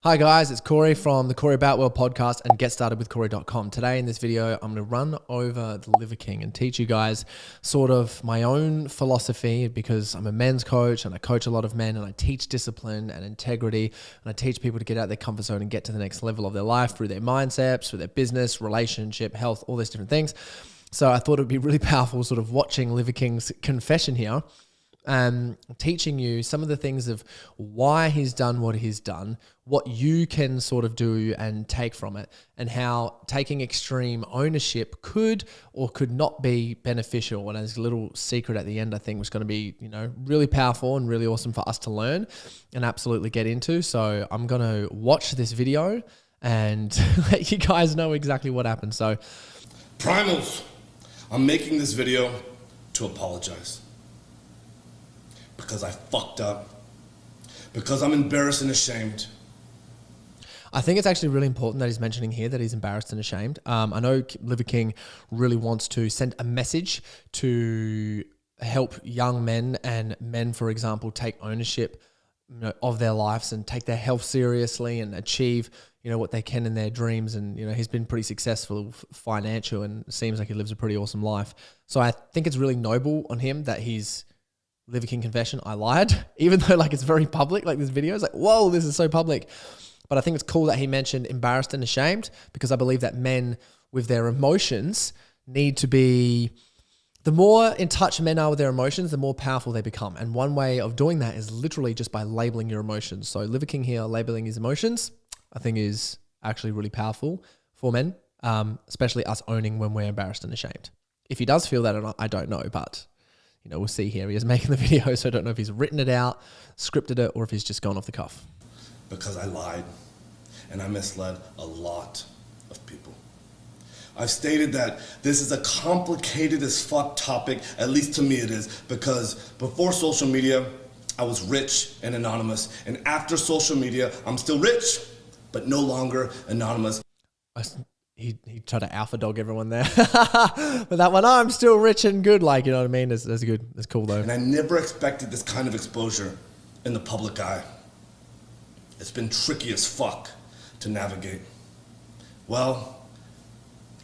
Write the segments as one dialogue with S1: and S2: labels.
S1: Hi guys, it's Corey from the Corey About World podcast and GetStartedWithCorey.com. Today in this video, I'm going to run over the Liver King and teach you guys sort of my own philosophy because I'm a men's coach and I coach a lot of men and I teach discipline and integrity and I teach people to get out of their comfort zone and get to the next level of their life through their mindsets, through their business, relationship, health, all these different things. So I thought it would be really powerful sort of watching Liver King's confession here. Teaching you some of the things of why he's done what he's done, what you can sort of do and take from it, and how taking extreme ownership could or could not be beneficial. And there's a little secret at the end, I think, was going to be, really powerful and really awesome for us to learn and absolutely get into. So I'm going to watch this video and let you guys know exactly what happened. So,
S2: Primals, I'm making this video to apologize. Because I fucked up. Because I'm embarrassed and ashamed.
S1: I think it's actually really important that he's mentioning here that he's embarrassed and ashamed. I know Liver King really wants to send a message to help young men and men, for example, take ownership of their lives and take their health seriously and achieve what they can in their dreams. And he's been pretty successful financial and it seems like he lives a pretty awesome life. So I think it's really noble on him that he's Liver King confession, I lied, even though it's very public, this video is whoa, this is so public. But I think it's cool that he mentioned embarrassed and ashamed because I believe that men with their emotions need to be, the more in touch men are with their emotions, the more powerful they become. And one way of doing that is literally just by labeling your emotions. So Liver King here labeling his emotions, I think is actually really powerful for men, especially us owning when we're embarrassed and ashamed. If he does feel that or not, I don't know, but we'll see here. He is making the video, so I don't know if he's written it out, scripted it, or if he's just gone off the cuff.
S2: Because I lied and I misled a lot of people. I've stated that this is a complicated as fuck topic, at least to me it is, because before social media, I was rich and anonymous. And after social media, I'm still rich, but no longer anonymous.
S1: He tried to alpha dog everyone there. But that one, I'm still rich and good. You know what I mean? That's good. That's cool though.
S2: And I never expected this kind of exposure in the public eye. It's been tricky as fuck to navigate. Well,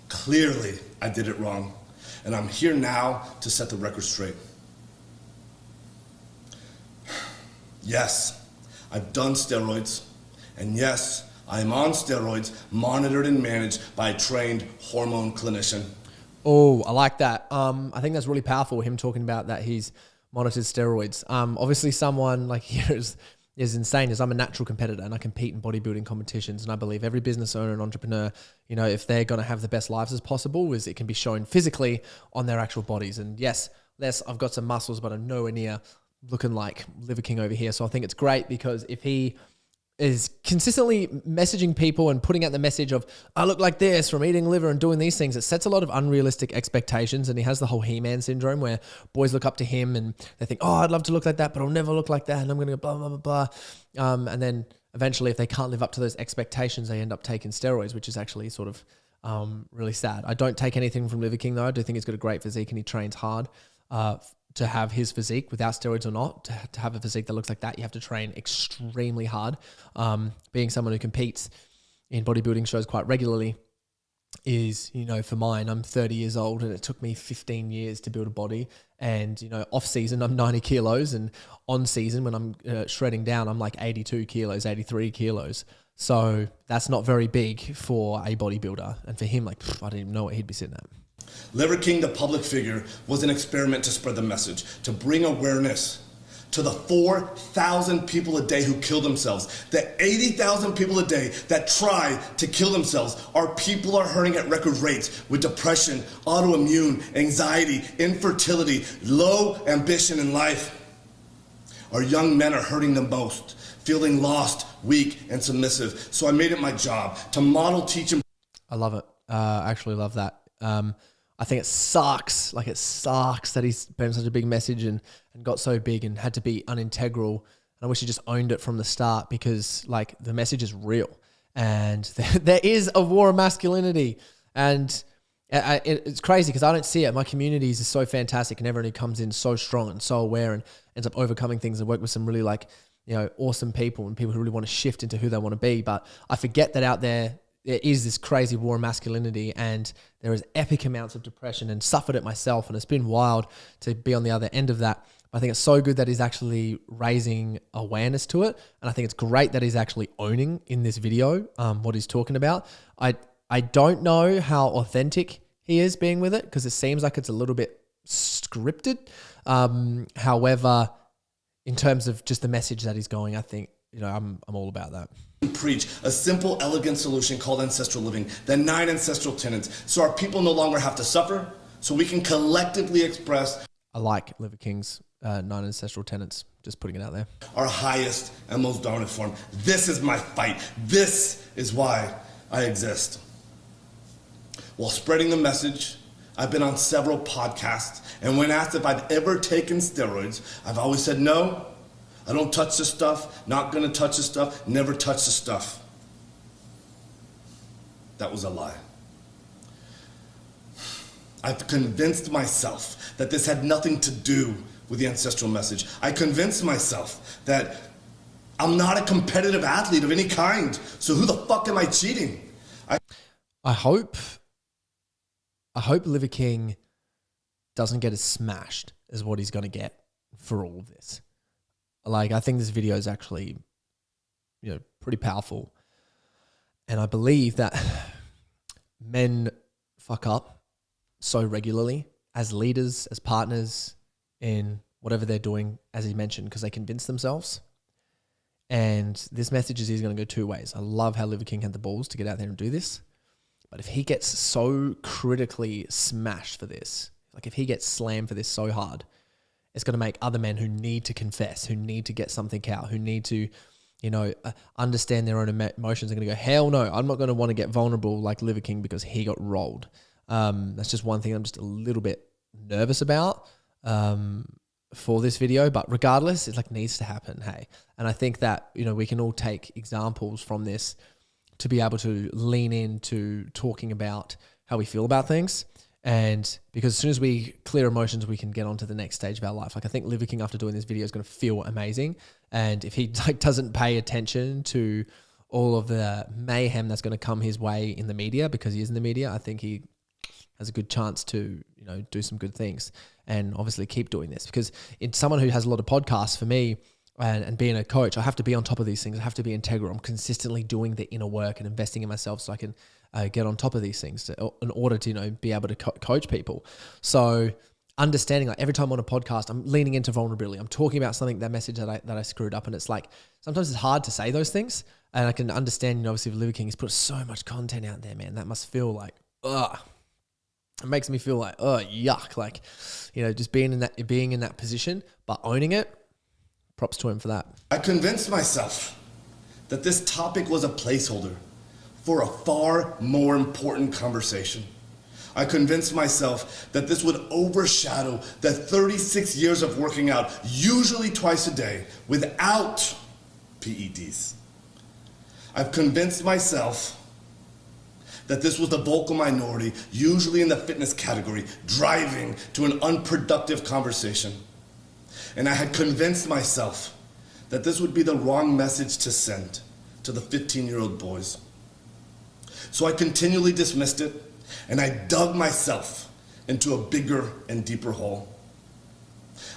S2: clearly I did it wrong. And I'm here now to set the record straight. Yes, I've done steroids. And yes, I am on steroids, monitored and managed by a trained hormone clinician.
S1: Oh, I like that. I think that's really powerful, him talking about that he's monitored steroids. Obviously someone here is insane as I'm a natural competitor and I compete in bodybuilding competitions. And I believe every business owner and entrepreneur, if they're going to have the best lives as possible, is it can be shown physically on their actual bodies. And yes, I've got some muscles, but I'm nowhere near looking like Liver King over here. So I think it's great because if he is consistently messaging people and putting out the message of, I look like this from eating liver and doing these things, it sets a lot of unrealistic expectations. And he has the whole He-Man syndrome where boys look up to him and they think, oh, I'd love to look like that, but I'll never look like that. And I'm going to go blah, blah, blah, blah. And then eventually if they can't live up to those expectations, they end up taking steroids, which is actually sort of really sad. I don't take anything from Liver King though. I do think he's got a great physique and he trains hard. To have his physique without steroids or not, to have a physique that looks like that, you have to train extremely hard. Being someone who competes in bodybuilding shows quite regularly is, for mine, I'm 30 years old and it took me 15 years to build a body. And, off season, I'm 90 kilos and on season when I'm shredding down, I'm 82 kilos, 83 kilos. So that's not very big for a bodybuilder. And for him, I didn't even know what he'd be sitting at.
S2: Liver King, the public figure, was an experiment to spread the message, to bring awareness to the 4,000 people a day who kill themselves. The 80,000 people a day that try to kill themselves. Our people are hurting at record rates with depression, autoimmune, anxiety, infertility, low ambition in life. Our young men are hurting the most, feeling lost, weak, and submissive. So I made it my job to model, teach, and...
S1: I love it. I actually love that. I think it sucks. It sucks that he's been such a big message and got so big and had to be unintegral. And I wish he just owned it from the start because the message is real and there is a war of masculinity. And it's crazy because I don't see it. My communities is so fantastic and everyone who comes in so strong and so aware and ends up overcoming things and work with some really awesome people and people who really want to shift into who they want to be. But I forget that out there is this crazy war of masculinity, and there is epic amounts of depression, and suffered it myself. And it's been wild to be on the other end of that. I think it's so good that he's actually raising awareness to it. And I think it's great that he's actually owning in this video what he's talking about. I don't know how authentic he is being with it, because it seems like it's a little bit scripted. However, in terms of just the message that he's going, I think, I'm all about that.
S2: Preach a simple, elegant solution called ancestral living, the 9 ancestral tenets, so our people no longer have to suffer, so we can collectively express.
S1: I like Liver King's 9 ancestral tenets, just putting it out there.
S2: Our highest and most dominant form. This is my fight. This is why I exist. While spreading the message, I've been on several podcasts, and when asked if I've ever taken steroids, I've always said no. I don't touch the stuff, not gonna touch the stuff, never touch the stuff. That was a lie. I've convinced myself that this had nothing to do with the ancestral message. I convinced myself that I'm not a competitive athlete of any kind, so who the fuck am I cheating?
S1: I hope Liver King doesn't get as smashed as what he's gonna get for all of this. Like, I think this video is actually, pretty powerful. And I believe that men fuck up so regularly as leaders, as partners, in whatever they're doing, as he mentioned, because they convince themselves. And this message is going to go two ways. I love how Liver King had the balls to get out there and do this. But if he gets so critically smashed for this, like if he gets slammed for this so hard, it's going to make other men who need to confess, who need to get something out, who need to, understand their own emotions, are going to go, hell no, I'm not going to want to get vulnerable like Liver King because he got rolled. That's just one thing I'm just a little bit nervous about for this video. But regardless, it needs to happen, hey? And I think that, we can all take examples from this to be able to lean into talking about how we feel about things. And because as soon as we clear emotions, we can get on to the next stage of our life. I think Liver King, after doing this video, is going to feel amazing. And if he doesn't pay attention to all of the mayhem that's going to come his way in the media, because he is in the media, I think he has a good chance to, do some good things, and obviously keep doing this. Because it's someone who has a lot of podcasts, for me, and being a coach, I have to be on top of these things. I have to be integral. I'm consistently doing the inner work and investing in myself so I can get on top of these things in order to, be able to coach people. So understanding, every time I'm on a podcast, I'm leaning into vulnerability. I'm talking about something, that message that I screwed up. And it's sometimes it's hard to say those things. And I can understand, obviously, Liver King has put so much content out there, man. That must feel like, ugh. It makes me feel like, oh, yuck. Just being in that position, but owning it. Props to him for that.
S2: I convinced myself that this topic was a placeholder for a far more important conversation. I convinced myself that this would overshadow the 36 years of working out, usually twice a day, without PEDs. I've convinced myself that this was the vocal minority, usually in the fitness category, driving to an unproductive conversation. And I had convinced myself that this would be the wrong message to send to the 15-year-old boys. So I continually dismissed it, and I dug myself into a bigger and deeper hole.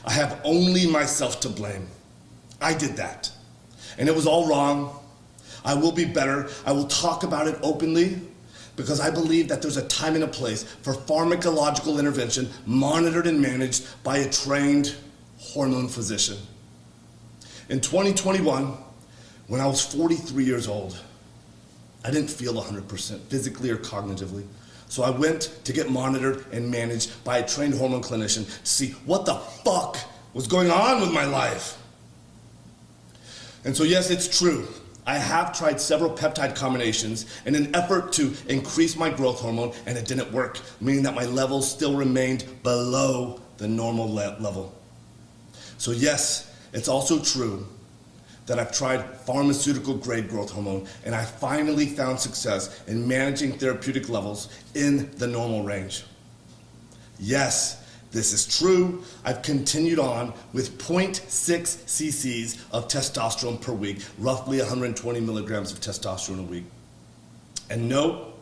S2: I have only myself to blame. I did that, and it was all wrong. I will be better. I will talk about it openly, because I believe that there's a time and a place for pharmacological intervention monitored and managed by a trained hormone physician. In 2021, when I was 43 years old, I didn't feel 100% physically or cognitively. So I went to get monitored and managed by a trained hormone clinician to see what the fuck was going on with my life. And so yes, it's true. I have tried several peptide combinations in an effort to increase my growth hormone, and it didn't work, meaning that my levels still remained below the normal level. So yes, it's also true that I've tried pharmaceutical grade growth hormone, and I finally found success in managing therapeutic levels in the normal range. Yes, This is true. I've continued on with 0.6 cc's of testosterone per week, roughly 120 milligrams of testosterone a week. And no,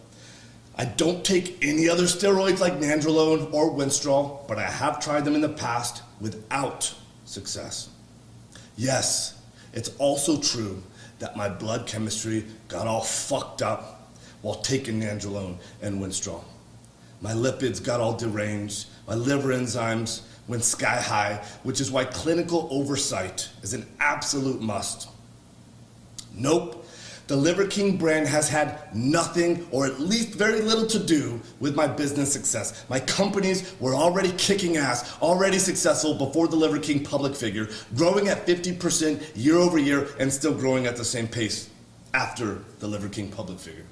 S2: I don't take any other steroids like nandrolone or winstrol, but I have tried them in the past without success. Yes, it's also true that my blood chemistry got all fucked up while taking nandrolone and winstrol. My lipids got all deranged, my liver enzymes went sky high, which is why clinical oversight is an absolute must. Nope, the Liver King brand has had nothing, or at least very little, to do with my business success. My companies were already kicking ass, already successful before the Liver King public figure, growing at 50% year over year and still growing at the same pace after the Liver King public figure.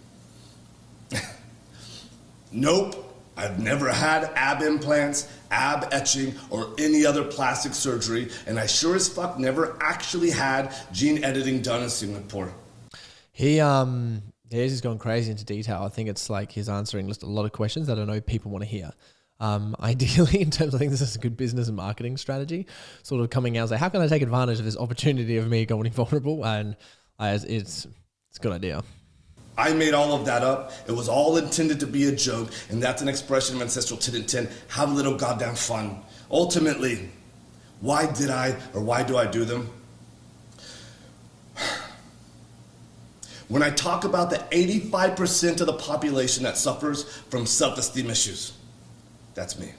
S2: Nope, I've never had ab implants, ab etching, or any other plastic surgery, and I sure as fuck never actually had gene editing done in Singapore.
S1: He's just gone crazy into detail. I think it's like he's answering just a lot of questions that I know people want to hear. Ideally, in terms of, I think this is a good business and marketing strategy, sort of coming out and say, how can I take advantage of this opportunity of me going vulnerable? And it's a good idea.
S2: I made all of that up. It was all intended to be a joke, and that's an expression of ancestral 10 and 10. Have a little goddamn fun. Ultimately, why did I, or why do I do them? When I talk about the 85% of the population that suffers from self-esteem issues, that's me.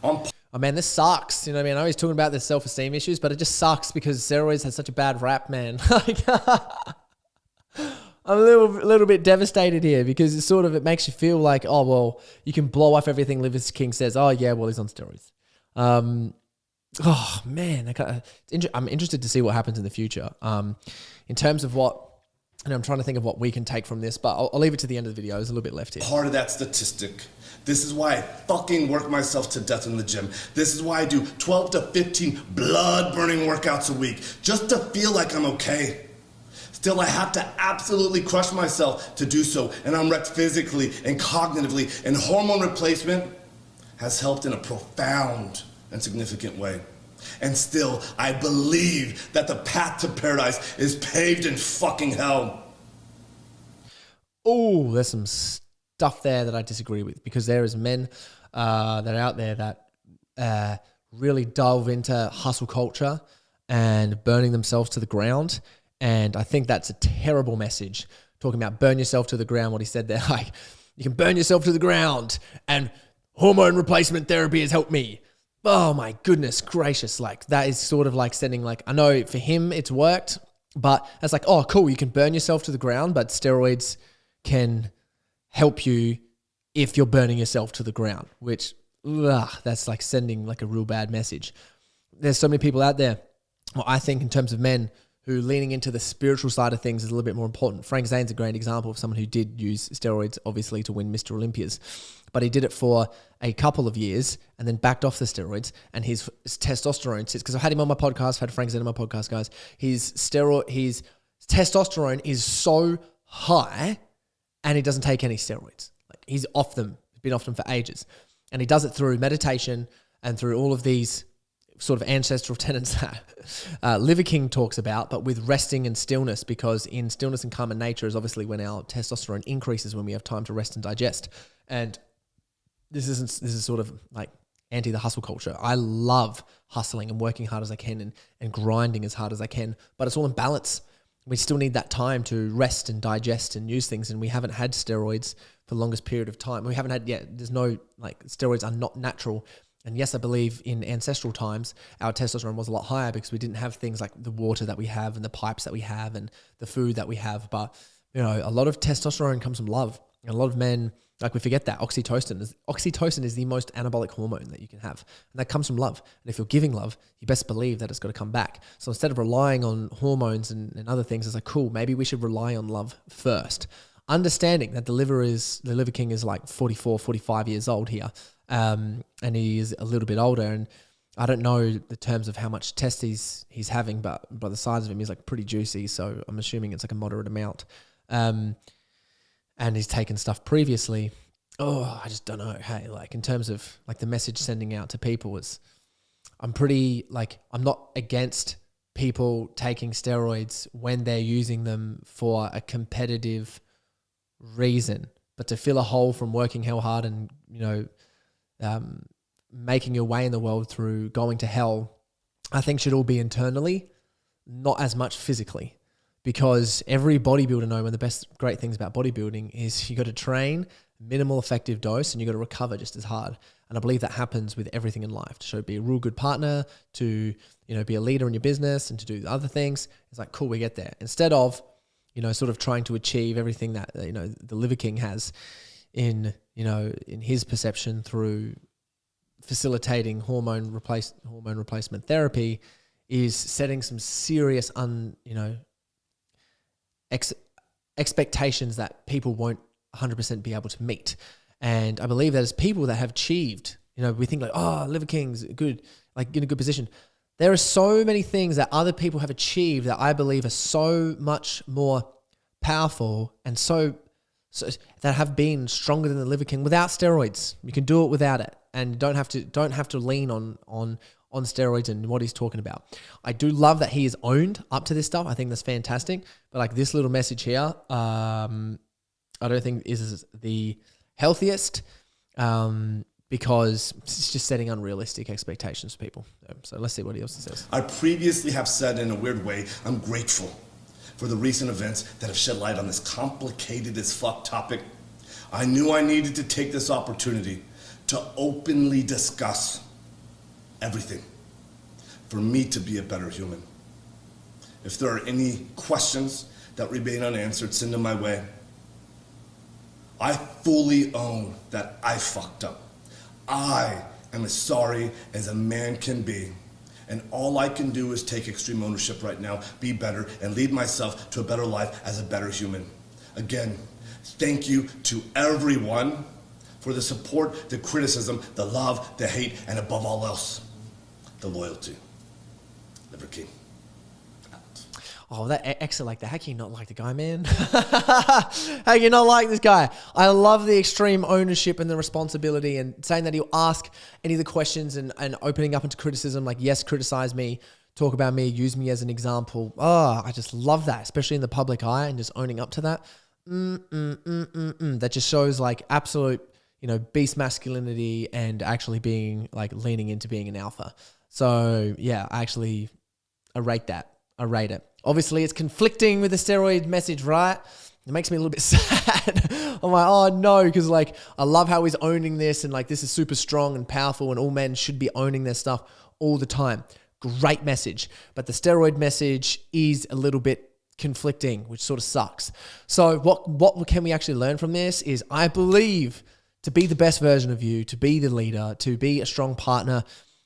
S1: Oh man, this sucks. You know what I mean? I know he's talking about the self-esteem issues, but it just sucks because steroids has such a bad rap, man. I'm a little bit devastated here because it makes you feel like, oh, well, you can blow off everything Liver King says. Oh, yeah, well, he's on steroids. Oh, man. I'm interested to see what happens in the future. In terms of and I'm trying to think of what we can take from this, but I'll leave it to the end of the video. There's a little bit left here.
S2: Part of that statistic. This is why I fucking work myself to death in the gym. This is why I do 12 to 15 blood-burning workouts a week, just to feel like I'm okay. Still, I have to absolutely crush myself to do so, and I'm wrecked physically and cognitively, and hormone replacement has helped in a profound and significant way. And still, I believe that the path to paradise is paved in fucking hell.
S1: Oh, there's some stuff there that I disagree with, because there is men that are out there that really delve into hustle culture and burning themselves to the ground. And I think that's a terrible message, talking about burn yourself to the ground. What he said there, like, you can burn yourself to the ground and hormone replacement therapy has helped me. Oh my goodness gracious. Like, that is sort of like sending, like, I know for him it's worked, but it's like, oh, cool, you can burn yourself to the ground, but steroids can help you if you're burning yourself to the ground, which, that's like sending like a real bad message. There's so many people out there, well, I think in terms of men, who leaning into the spiritual side of things is a little bit more important. Frank Zane's a great example of someone who did use steroids, obviously, to win Mr. Olympias. But he did it for a couple of years and then backed off the steroids, and his testosterone sits, because I've had him on my podcast, I've had Frank Zane on my podcast, guys. His testosterone is so high and he doesn't take any steroids. Like, he's off them, been off them for ages. And he does it through meditation and through all of these sort of ancestral tenets that Liver King talks about, but with resting and stillness, because in stillness and calm and nature is obviously when our testosterone increases, when we have time to rest and digest. And this is sort of like anti the hustle culture. I love hustling and working hard as I can and grinding as hard as I can, but it's all in balance. We still need that time to rest and digest and use things, and we haven't had steroids for the longest period of time. We haven't had, there's no, like, steroids are not natural. And yes, I believe in ancestral times, our testosterone was a lot higher because we didn't have things like the water that we have and the pipes that we have and the food that we have. But, you know, a lot of testosterone comes from love. And a lot of men, like, we forget that. Oxytocin is the most anabolic hormone that you can have. And that comes from love. And if you're giving love, you best believe that it's got to come back. So instead of relying on hormones and other things, it's like, cool, maybe we should rely on love first. Understanding that the Liver King is like 44, 45 years old here. And he is a little bit older, and I don't know the terms of how much test he's having, but by the size of him, he's like pretty juicy. So I'm assuming it's like a moderate amount. And he's taken stuff previously. Oh, I just don't know. Hey, like in terms of like the message sending out to people is, I'm pretty like, I'm not against people taking steroids when they're using them for a competitive reason, but to fill a hole from working hell hard and, making your way in the world through going to hell, I think should all be internally, not as much physically. Because every bodybuilder know one of the best great things about bodybuilding is you got to train minimal effective dose and you got to recover just as hard. And I believe that happens with everything in life. To be a real good partner, to be a leader in your business and to do other things. It's like, cool, we get there. Instead of, sort of trying to achieve everything that, the Liver King has in his perception through facilitating hormone replacement therapy, is setting some serious expectations that people won't 100% be able to meet. And I believe that as people that have achieved, we think like, oh, Liver King's good, like in a good position. There are so many things that other people have achieved that I believe are so much more powerful and so that have been stronger than the Liver King without steroids. You can do it without it, and don't have to lean on steroids and what he's talking about. I do love that he is owned up to this stuff. I think that's fantastic. But like this little message here, I don't think is the healthiest, because it's just setting unrealistic expectations for people. So let's see what else he says.
S2: I previously have said in a weird way, I'm grateful for the recent events that have shed light on this complicated as fuck topic. I knew I needed to take this opportunity to openly discuss everything for me to be a better human. If there are any questions that remain unanswered, send them my way. I fully own that I fucked up. I am as sorry as a man can be. And all I can do is take extreme ownership right now, be better, and lead myself to a better life as a better human. Again, thank you to everyone for the support, the criticism, the love, the hate, and above all else, the loyalty. Liver King.
S1: Oh, that exit like that. How can you not like the guy, man? How can you not like this guy? I love the extreme ownership and the responsibility and saying that he'll ask any of the questions and opening up into criticism. Like, yes, criticize me, talk about me, use me as an example. Oh, I just love that, especially in the public eye and just owning up to that. That just shows like absolute, beast masculinity and actually being like leaning into being an alpha. So yeah, I rate that. I rate it. Obviously, it's conflicting with the steroid message, right? It makes me a little bit sad. I'm like, oh no, because like I love how he's owning this and like this is super strong and powerful and all men should be owning their stuff all the time. Great message. But the steroid message is a little bit conflicting, which sort of sucks. So what can we actually learn from this is I believe to be the best version of you, to be the leader, to be a strong partner,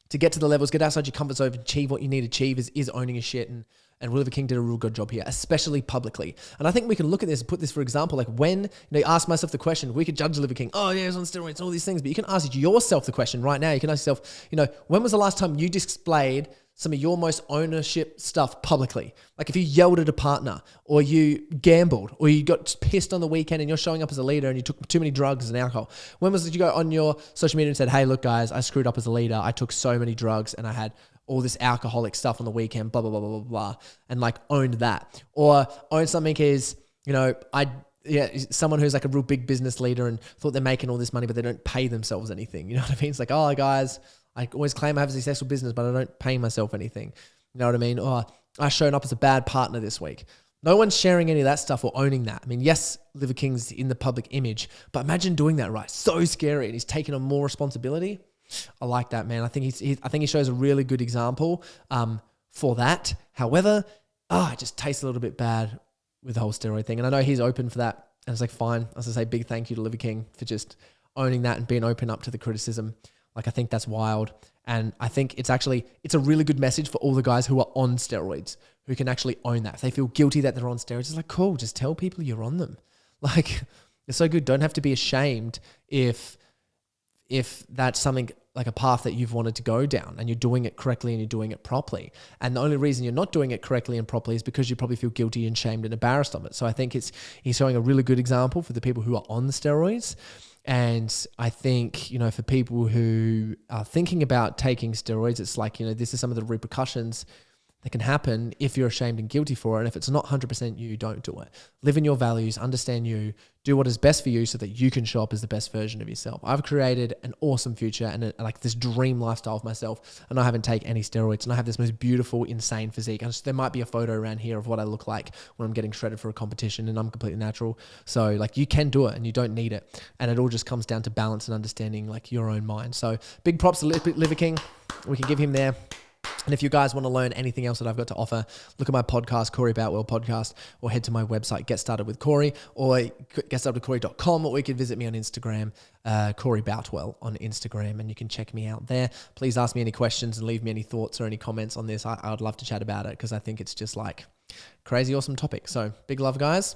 S1: to get to the levels, get outside your comfort zone, achieve what you need to achieve is owning your shit. And Liver King did a real good job here, especially publicly. And I think we can look at this and put this, for example, like when ask myself the question, we could judge Liver King, oh yeah, he's on steroids, all these things, but you can ask yourself the question right now. You can ask yourself, when was the last time you displayed some of your most ownership stuff publicly? Like if you yelled at a partner or you gambled or you got pissed on the weekend and you're showing up as a leader and you took too many drugs and alcohol. When was it you go on your social media and said, hey, look guys, I screwed up as a leader. I took so many drugs and I had all this alcoholic stuff on the weekend, blah, blah, blah, blah, blah, blah, and like owned that. Or own something is, someone who's like a real big business leader and thought they're making all this money, but they don't pay themselves anything. You know what I mean? It's like, oh guys, I always claim I have a successful business, but I don't pay myself anything. You know what I mean? Or I showed up as a bad partner this week. No one's sharing any of that stuff or owning that. I mean, yes, Liver King's in the public image, but imagine doing that, right? So scary. And he's taking on more responsibility. I like that, man. I think he shows a really good example for that. However, it just tastes a little bit bad with the whole steroid thing. And I know he's open for that. And it's like, fine. As I say, big thank you to Liver King for just owning that and being open up to the criticism. Like, I think that's wild. And I think it's a really good message for all the guys who are on steroids, who can actually own that. If they feel guilty that they're on steroids, it's like, cool, just tell people you're on them. Like, it's so good. Don't have to be ashamed if that's something like a path that you've wanted to go down and you're doing it correctly and you're doing it properly. And the only reason you're not doing it correctly and properly is because you probably feel guilty and shamed and embarrassed of it. So I think he's showing a really good example for the people who are on the steroids. And I think, you know, for people who are thinking about taking steroids, it's like, you know, this is some of the repercussions that can happen if you're ashamed and guilty for it. And if it's not 100% you, don't do it. Live in your values, understand you, do what is best for you so that you can show up as the best version of yourself. I've created an awesome future and like this dream lifestyle of myself, and I haven't taken any steroids, and I have this most beautiful, insane physique. And there might be a photo around here of what I look like when I'm getting shredded for a competition, and I'm completely natural. So like you can do it and you don't need it. And it all just comes down to balance and understanding like your own mind. So big props to Liver King. We can give him there. And if you guys want to learn anything else that I've got to offer, look at my podcast, Corey Boutwell Podcast, or head to my website, Get Started with Corey, or getstartedwithcorey.com, or you can visit me on Instagram, Corey Boutwell on Instagram, and you can check me out there. Please ask me any questions and leave me any thoughts or any comments on this. I would love to chat about it because I think it's just like crazy awesome topic. So big love, guys.